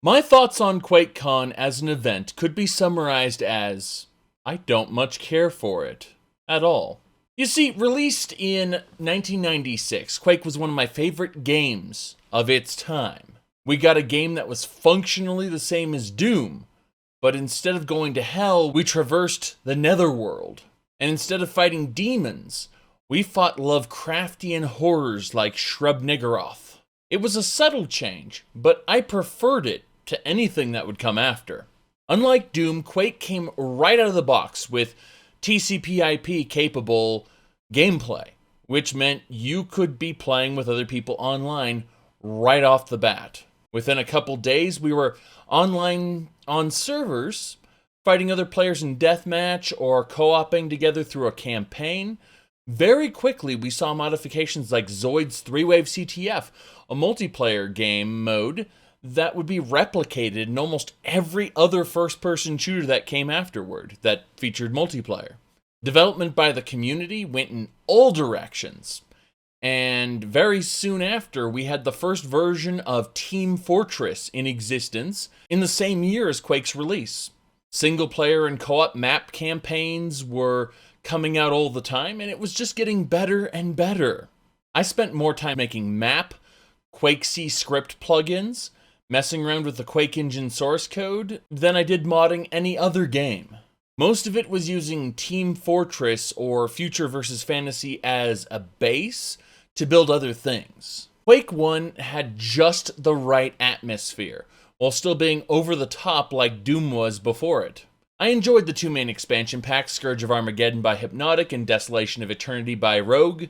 My thoughts on QuakeCon as an event could be summarized as, I don't much care for it. At all. You see, released in 1996, Quake was one of my favorite games of its time. We got a game that was functionally the same as Doom, but instead of going to hell, we traversed the netherworld. And instead of fighting demons, we fought Lovecraftian horrors like Shrub-Niggurath. It was a subtle change, but I preferred it to anything that would come after. Unlike Doom, Quake came right out of the box with TCP/IP capable gameplay, which meant you could be playing with other people online right off the bat. Within a couple days, we were online on servers, fighting other players in deathmatch or co-oping together through a campaign. Very quickly, we saw modifications like Zoid's 3-Wave CTF, a multiplayer game mode that would be replicated in almost every other first-person shooter that came afterward that featured multiplayer. Development by the community went in all directions, and very soon after, we had the first version of Team Fortress in existence in the same year as Quake's release. Single-player and co-op map campaigns were coming out all the time, and it was just getting better and better. I spent more time making map, QuakeC script plugins, messing around with the Quake engine source code, than I did modding any other game. Most of it was using Team Fortress or Future vs. Fantasy as a base to build other things. Quake 1 had just the right atmosphere, while still being over the top like Doom was before it. I enjoyed the two main expansion packs, Scourge of Armageddon by Hypnotic and Desolation of Eternity by Rogue.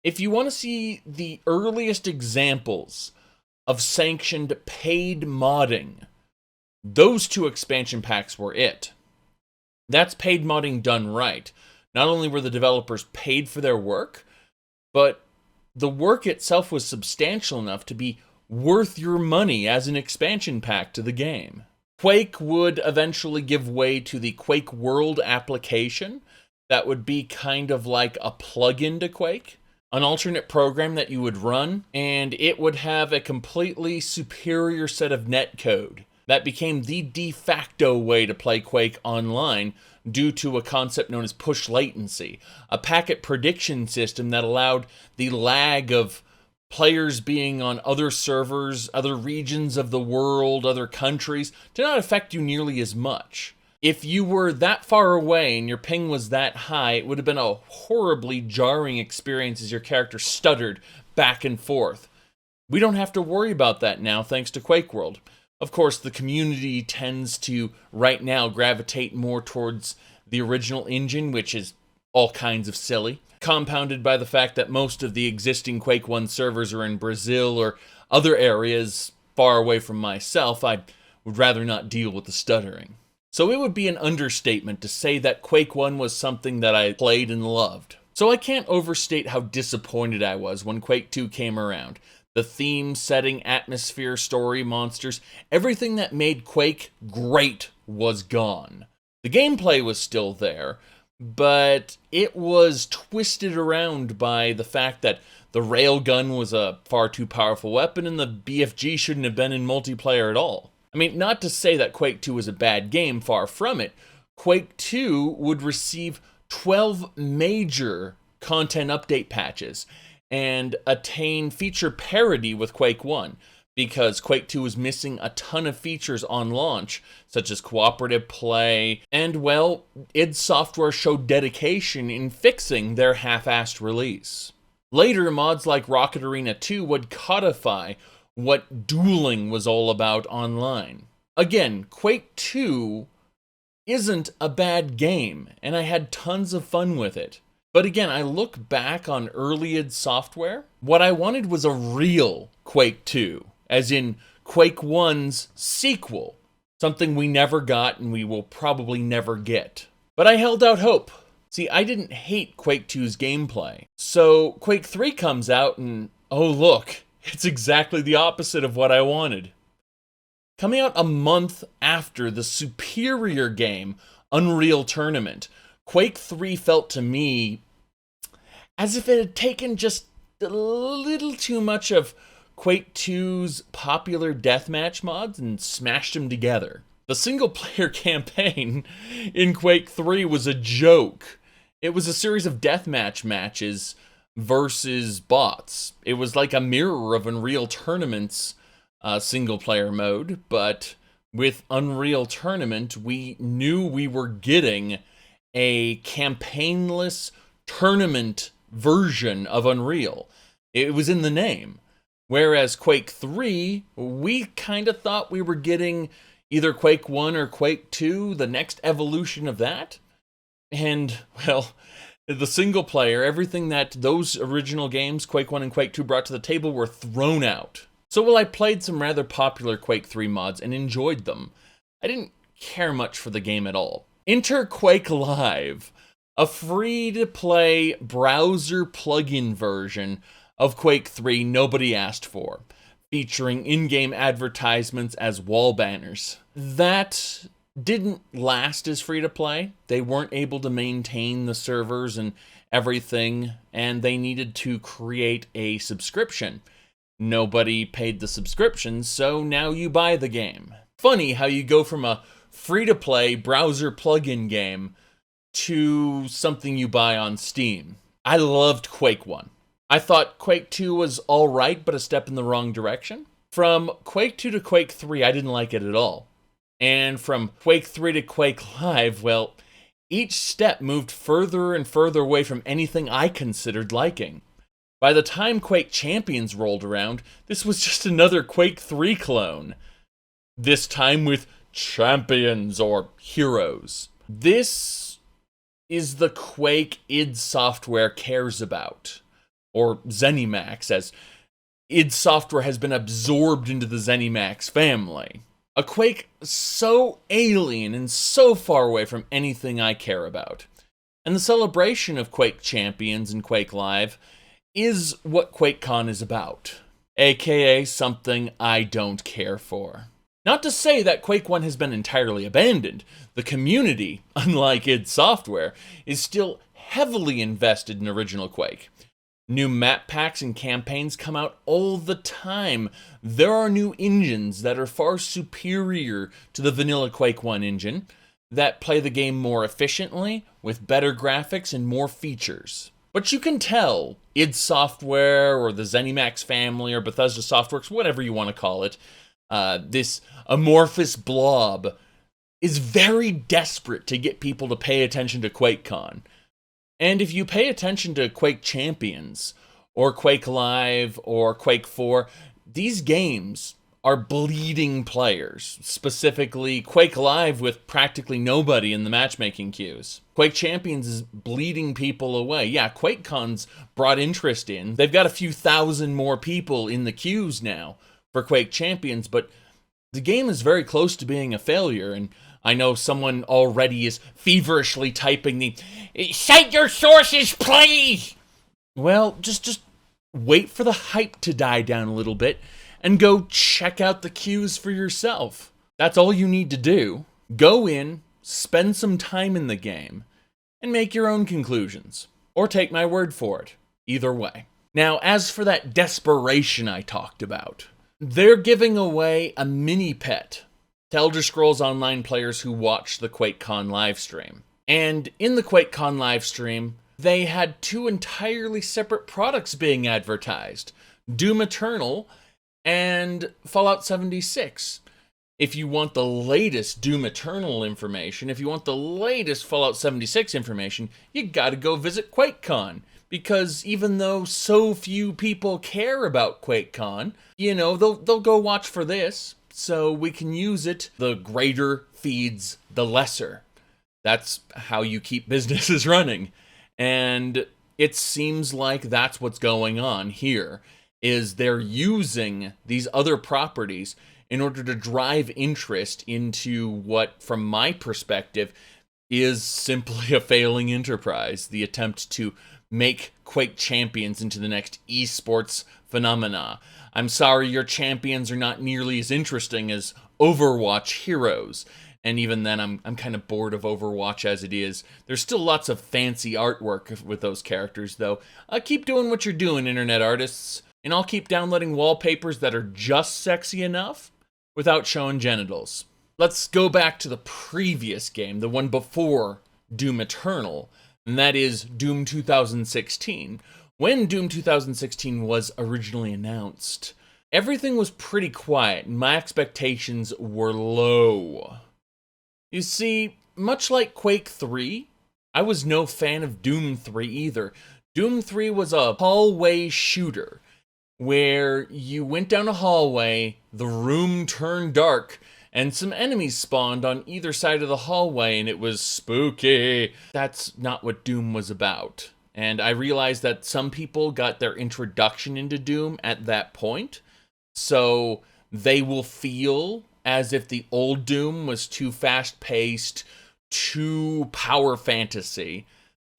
If you want to see the earliest examples of sanctioned paid modding, those two expansion packs were it. That's paid modding done right. Not only were the developers paid for their work, but the work itself was substantial enough to be worth your money as an expansion pack to the game. Quake would eventually give way to the Quake World application that would be kind of like a plug-in to Quake, an alternate program that you would run, and it would have a completely superior set of netcode that became the de facto way to play Quake online due to a concept known as push latency, a packet prediction system that allowed the lag of players being on other servers, other regions of the world, other countries, to not affect you nearly as much. If you were that far away and your ping was that high, it would have been a horribly jarring experience as your character stuttered back and forth. We don't have to worry about that now thanks to Quake World. Of course, the community tends to, right now, gravitate more towards the original engine, which is all kinds of silly, compounded by the fact that most of the existing Quake 1 servers are in Brazil or other areas far away from myself. I would rather not deal with the stuttering. So it would be an understatement to say that Quake 1 was something that I played and loved. So I can't overstate how disappointed I was when Quake 2 came around. The theme, setting, atmosphere, story, monsters, everything that made Quake great was gone. The gameplay was still there, but it was twisted around by the fact that the railgun was a far too powerful weapon and the BFG shouldn't have been in multiplayer at all. I mean, not to say that Quake 2 was a bad game, far from it. Quake 2 would receive 12 major content update patches and attain feature parity with Quake 1, because Quake 2 was missing a ton of features on launch, such as cooperative play, and, well, id Software showed dedication in fixing their half-assed release. Later, mods like Rocket Arena 2 would codify what dueling was all about online. Again, Quake 2 isn't a bad game, and I had tons of fun with it. But again, I look back on early id Software. What I wanted was a real Quake 2, as in Quake 1's sequel, something we never got and we will probably never get. But I held out hope. See, I didn't hate Quake 2's gameplay. So Quake 3 comes out and, oh look, it's exactly the opposite of what I wanted. Coming out a month after the superior game, Unreal Tournament, Quake 3 felt to me as if it had taken just a little too much of Quake 2's popular deathmatch mods and smashed them together. The single-player campaign in Quake 3 was a joke. It was a series of deathmatch matches versus bots. It was like a mirror of Unreal Tournament's single-player mode, but with Unreal Tournament, we knew we were getting a campaignless tournament version of Unreal. It was in the name. Whereas Quake 3, we kind of thought we were getting either Quake 1 or Quake 2, the next evolution of that. And, well, the single player, everything that those original games, Quake 1 and Quake 2, brought to the table were thrown out. So while I played some rather popular Quake 3 mods and enjoyed them, I didn't care much for the game at all. Enter Quake Live, a free-to-play browser plugin version of Quake 3 nobody asked for, featuring in-game advertisements as wall banners. That didn't last as free-to-play. They weren't able to maintain the servers and everything, and they needed to create a subscription. Nobody paid the subscription, so now you buy the game. Funny how you go from a free-to-play browser plugin game to something you buy on Steam. I loved Quake 1. I thought Quake 2 was alright, but a step in the wrong direction. From Quake 2 to Quake 3, I didn't like it at all. And from Quake 3 to Quake Live, well, each step moved further and further away from anything I considered liking. By the time Quake Champions rolled around, this was just another Quake 3 clone. This time with champions or heroes. This is the Quake id Software cares about. Or ZeniMax, as id Software has been absorbed into the ZeniMax family. A Quake so alien and so far away from anything I care about. And the celebration of Quake Champions and Quake Live is what QuakeCon is about. AKA something I don't care for. Not to say that Quake 1 has been entirely abandoned. The community, unlike id Software, is still heavily invested in original Quake. New map packs and campaigns come out all the time. There are new engines that are far superior to the vanilla Quake 1 engine that play the game more efficiently, with better graphics and more features. But you can tell id Software or the ZeniMax family or Bethesda Softworks, whatever you want to call it, this amorphous blob is very desperate to get people to pay attention to QuakeCon. And if you pay attention to Quake Champions, or Quake Live, or Quake 4, these games are bleeding players. Specifically, Quake Live with practically nobody in the matchmaking queues. Quake Champions is bleeding people away. Yeah, QuakeCon's brought interest in. They've got a few thousand more people in the queues now for Quake Champions, but the game is very close to being a failure, and I know someone already is feverishly typing the "Cite your sources, please!" Well, just wait for the hype to die down a little bit and go check out the queues for yourself. That's all you need to do. Go in, spend some time in the game, and make your own conclusions. Or take my word for it. Either way. Now, as for that desperation I talked about, they're giving away a mini pet to Elder Scrolls Online players who watch the QuakeCon livestream. And in the QuakeCon livestream, they had two entirely separate products being advertised. Doom Eternal and Fallout 76. If you want the latest Doom Eternal information, if you want the latest Fallout 76 information, you gotta go visit QuakeCon. Because even though so few people care about QuakeCon, you know, they'll go watch for this. So we can use it. The greater feeds the lesser. That's how you keep businesses running. And it seems like that's what's going on here, is they're using these other properties in order to drive interest into what, from my perspective, is simply a failing enterprise. The attempt to make Quake Champions into the next esports phenomena. I'm sorry, your champions are not nearly as interesting as Overwatch heroes. And even then, I'm kind of bored of Overwatch as it is. There's still lots of fancy artwork with those characters, though. Keep doing what you're doing, internet artists. and I'll keep downloading wallpapers that are just sexy enough without showing genitals. Let's go back to the previous game, the one before Doom Eternal, and that is Doom 2016. When Doom 2016 was originally announced, everything was pretty quiet, and my expectations were low. You see, much like Quake 3, I was no fan of Doom 3 either. Doom 3 was a hallway shooter, where you went down a hallway, the room turned dark, and some enemies spawned on either side of the hallway, and it was spooky. That's not what Doom was about. And I realized that some people got their introduction into Doom at that point, so they will feel as if the old Doom was too fast-paced, too power fantasy,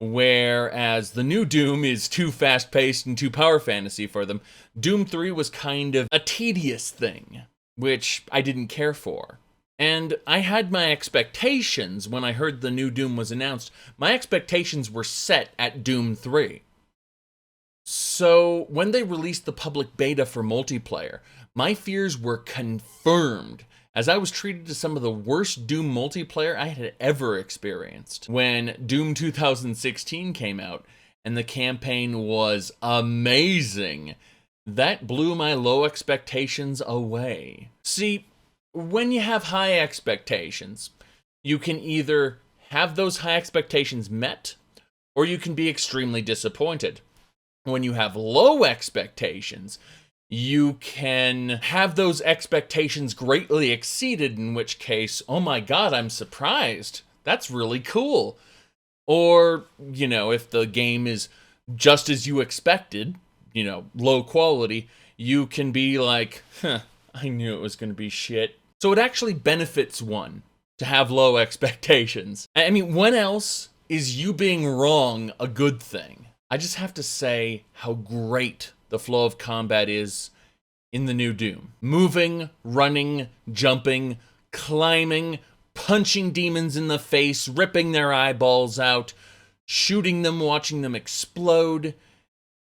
whereas the new Doom is too fast-paced and too power fantasy for them. Doom 3 was kind of a tedious thing, which I didn't care for. And I had my expectations when I heard the new Doom was announced. My expectations were set at Doom 3. So when they released the public beta for multiplayer, my fears were confirmed, as I was treated to some of the worst Doom multiplayer I had ever experienced. When Doom 2016 came out, and the campaign was amazing, that blew my low expectations away. See, when you have high expectations, you can either have those high expectations met, or you can be extremely disappointed. When you have low expectations, you can have those expectations greatly exceeded, in which case, oh my god, I'm surprised. That's really cool. Or, if the game is just as you expected, low quality, you can be like, I knew it was going to be shit. So it actually benefits one to have low expectations. I mean, when else is you being wrong a good thing? I just have to say how great the flow of combat is in the new Doom. Moving, running, jumping, climbing, punching demons in the face, ripping their eyeballs out, shooting them, watching them explode.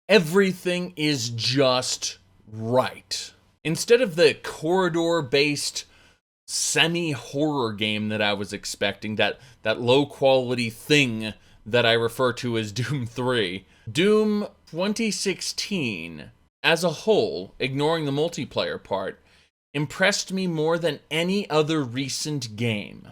Everything is just right. Instead of the corridor-based semi-horror game that I was expecting, that low-quality thing that I refer to as Doom 3, Doom 2016, as a whole, ignoring the multiplayer part, impressed me more than any other recent game.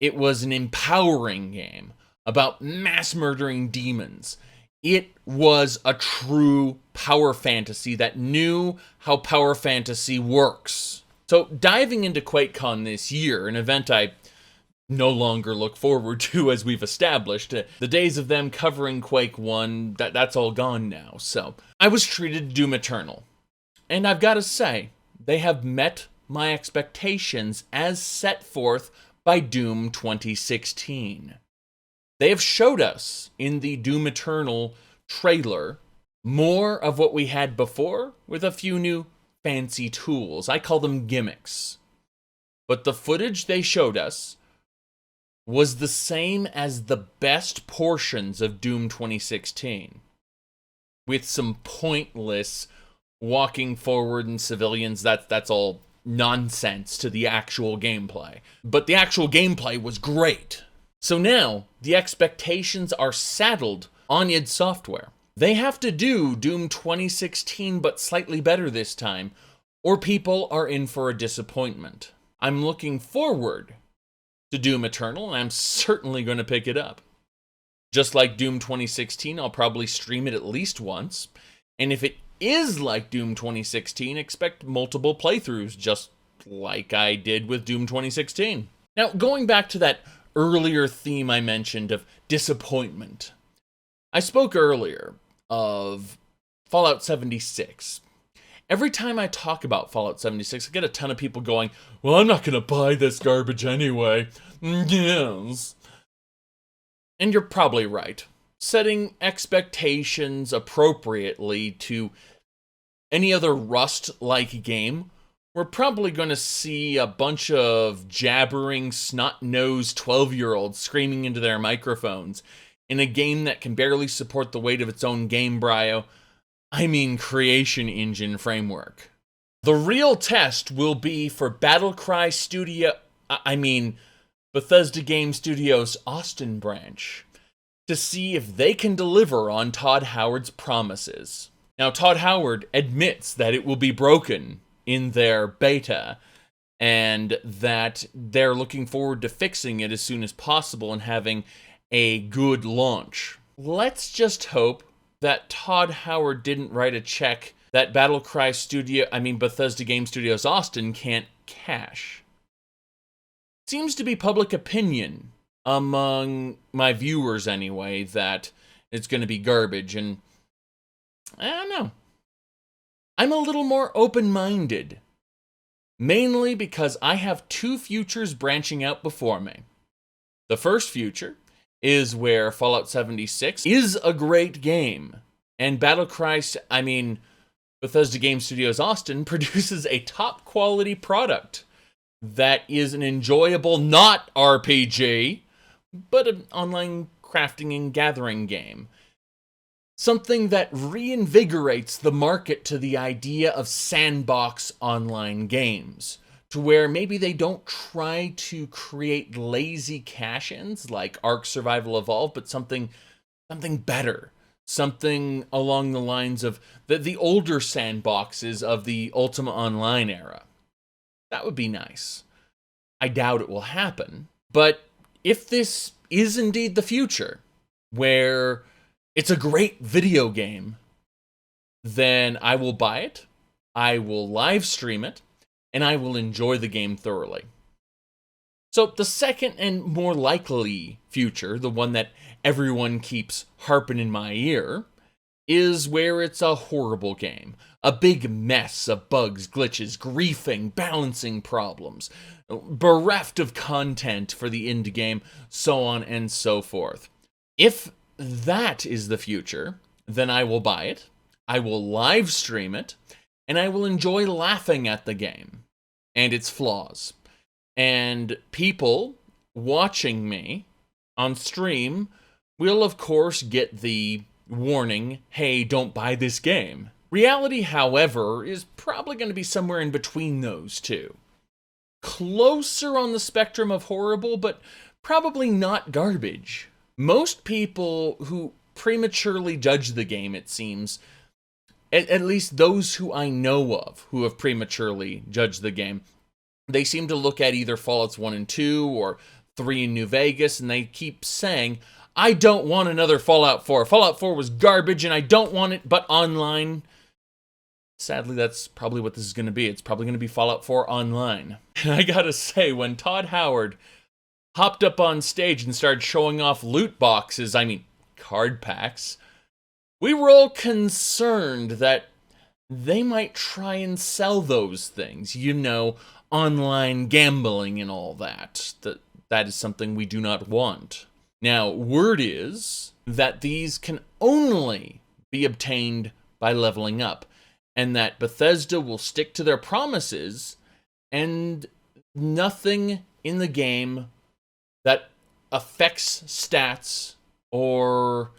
It was an empowering game about mass-murdering demons. It was a true power fantasy that knew how power fantasy works. So diving into QuakeCon this year, an event I no longer look forward to, as we've established. The days of them covering Quake 1, that's all gone now. So I was treated to Doom Eternal. And I've got to say, they have met my expectations as set forth by Doom 2016. They have showed us in the Doom Eternal trailer more of what we had before, with a few new fancy tools. I call them gimmicks. But the footage they showed us was the same as the best portions of Doom 2016, with some pointless walking forward and civilians. That's all nonsense to the actual gameplay. But the actual gameplay was great. So now, the expectations are saddled on id Software. They have to do Doom 2016, but slightly better this time, or people are in for a disappointment. I'm looking forward to Doom Eternal, and I'm certainly going to pick it up. Just like Doom 2016, I'll probably stream it at least once, and if it is like Doom 2016, expect multiple playthroughs, just like I did with Doom 2016. Now, going back to that earlier theme I mentioned of disappointment, I spoke earlier of Fallout 76. Every time I talk about Fallout 76, I get a ton of people going, well, I'm not going to buy this garbage anyway. Yes. And you're probably right. Setting expectations appropriately to any other Rust-like game, we're probably going to see a bunch of jabbering, snot-nosed 12-year-olds screaming into their microphones in a game that can barely support the weight of its own game brio. I mean creation engine framework. The real test will be for Bethesda Game Studios' Austin branch, to see if they can deliver on Todd Howard's promises. Now, Todd Howard admits that it will be broken in their beta, and that they're looking forward to fixing it as soon as possible and having a good launch. Let's just hope that Todd Howard didn't write a check that Bethesda Game Studios Austin can't cash. Seems to be public opinion among my viewers anyway that it's going to be garbage, and I don't know. I'm a little more open-minded, mainly because I have two futures branching out before me. The first future is where Fallout 76 is a great game, and Bethesda Game Studios Austin produces a top-quality product that is an enjoyable, not RPG, but an online crafting and gathering game. Something that reinvigorates the market to the idea of sandbox online games, to where maybe they don't try to create lazy cash-ins like Ark Survival Evolved, but something better. Something along the lines of the older sandboxes of the Ultima Online era. That would be nice. I doubt it will happen, but if this is indeed the future, where it's a great video game, then I will buy it, I will live stream it, and I will enjoy the game thoroughly. So the second and more likely future, the one that everyone keeps harping in my ear, is where it's a horrible game. A big mess of bugs, glitches, griefing, balancing problems, bereft of content for the indie game, so on and so forth. If that is the future, then I will buy it, I will live stream it, and I will enjoy laughing at the game and its flaws. And people watching me on stream will, of course, get the warning, hey, don't buy this game. Reality, however, is probably going to be somewhere in between those two. Closer on the spectrum of horrible, but probably not garbage. Most people who prematurely judge the game, it seems, at least those who I know of who have prematurely judged the game, they seem to look at either Fallouts 1 and 2 or 3 in New Vegas, and they keep saying, I don't want another Fallout 4. Fallout 4 was garbage, and I don't want it, but online. Sadly, that's probably what this is going to be. It's probably going to be Fallout 4 online. And I gotta say, when Todd Howard hopped up on stage and started showing off loot boxes, card packs, we were all concerned that they might try and sell those things. Online gambling and all that. That is something we do not want. Now, word is that these can only be obtained by leveling up, and that Bethesda will stick to their promises, and nothing in the game that affects stats or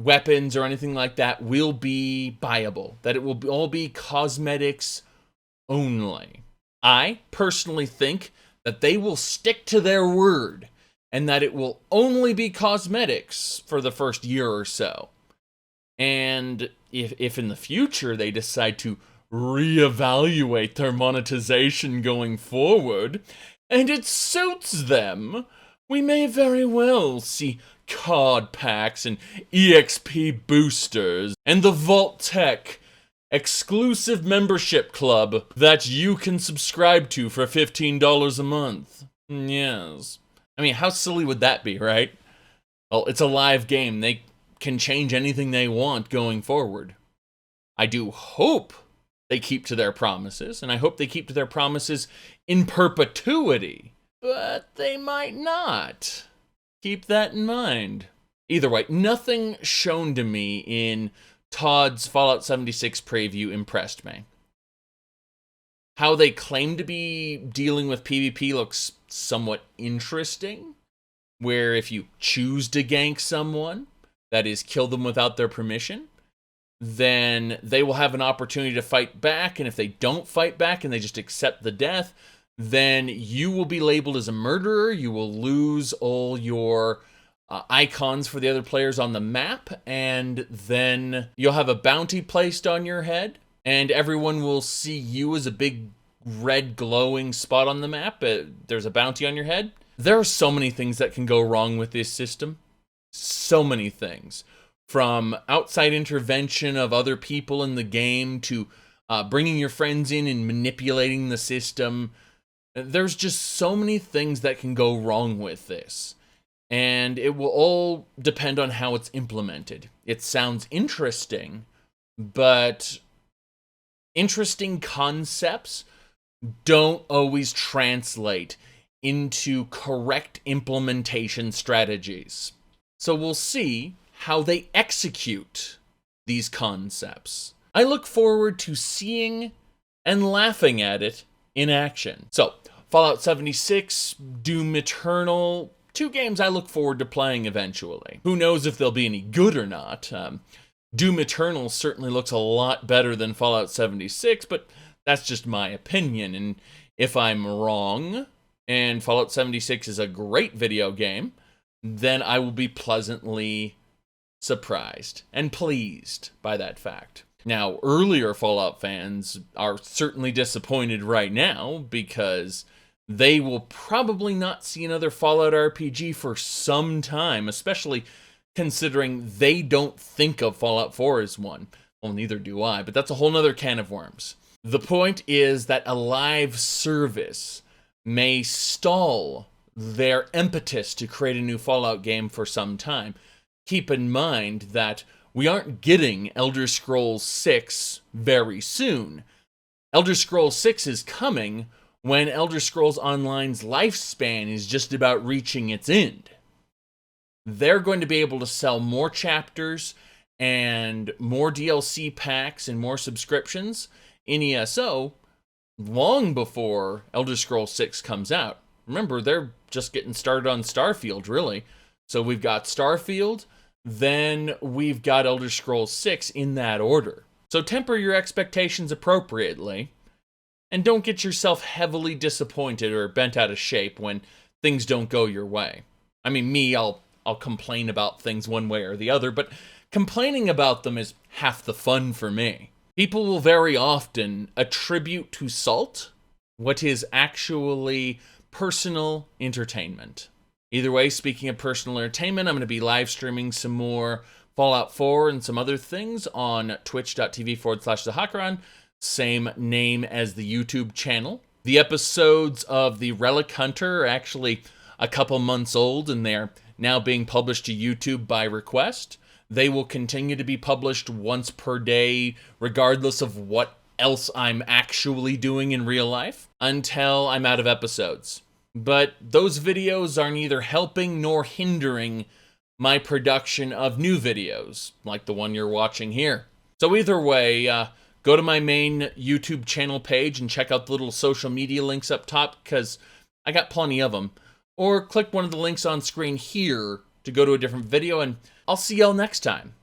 weapons or anything like that will be buyable. That it will all be cosmetics only. I personally think that they will stick to their word, and that it will only be cosmetics for the first year or so. And if in the future they decide to reevaluate their monetization going forward, and it suits them, we may very well see card packs and EXP boosters and the Vault Tech exclusive membership club that you can subscribe to for $15 a month. Yes. How silly would that be, right? Well, it's a live game. They can change anything they want going forward. I do hope they keep to their promises, and I hope they keep to their promises in perpetuity. But they might not. Keep that in mind. Either way, nothing shown to me in Todd's Fallout 76 preview impressed me. How they claim to be dealing with PvP looks somewhat interesting, where if you choose to gank someone, that is, kill them without their permission, then they will have an opportunity to fight back, and if they don't fight back and they just accept the death, then you will be labeled as a murderer. You will lose all your icons for the other players on the map, and then you'll have a bounty placed on your head, and everyone will see you as a big red glowing spot on the map. There's a bounty on your head. There are so many things that can go wrong with this system. So many things. From outside intervention of other people in the game to bringing your friends in and manipulating the system. There's just so many things that can go wrong with this. And it will all depend on how it's implemented. It sounds interesting, but interesting concepts don't always translate into correct implementation strategies. So we'll see how they execute these concepts. I look forward to seeing and laughing at it in action. So, Fallout 76, Doom Eternal, 2 games I look forward to playing eventually. Who knows if they'll be any good or not. Doom Eternal certainly looks a lot better than Fallout 76, but that's just my opinion. And if I'm wrong, and Fallout 76 is a great video game, then I will be pleasantly surprised and pleased by that fact. Now, earlier Fallout fans are certainly disappointed right now because they will probably not see another Fallout RPG for some time, especially considering they don't think of Fallout 4 as one. Well, neither do I, but that's a whole nother can of worms. The point is that a live service may stall their impetus to create a new Fallout game for some time. Keep in mind that we aren't getting Elder Scrolls 6 very soon. Elder Scrolls 6 is coming when Elder Scrolls Online's lifespan is just about reaching its end. They're going to be able to sell more chapters and more DLC packs and more subscriptions in ESO long before Elder Scrolls 6 comes out. Remember, they're just getting started on Starfield, really. So we've got Starfield, then we've got Elder Scrolls 6 in that order. So temper your expectations appropriately, and don't get yourself heavily disappointed or bent out of shape when things don't go your way. I mean, I'll complain about things one way or the other, but complaining about them is half the fun for me. People will very often attribute to Salt what is actually personal entertainment. Either way, speaking of personal entertainment, I'm going to be live streaming some more Fallout 4 and some other things on twitch.tv/TheHawkeron, same name as the YouTube channel. The episodes of The Relic Hunter are actually a couple months old, and they're now being published to YouTube by request. They will continue to be published once per day, regardless of what else I'm actually doing in real life, until I'm out of episodes. But those videos are neither helping nor hindering my production of new videos, like the one you're watching here. So either way, go to my main YouTube channel page and check out the little social media links up top, because I got plenty of them. Or click one of the links on screen here to go to a different video, and I'll see y'all next time.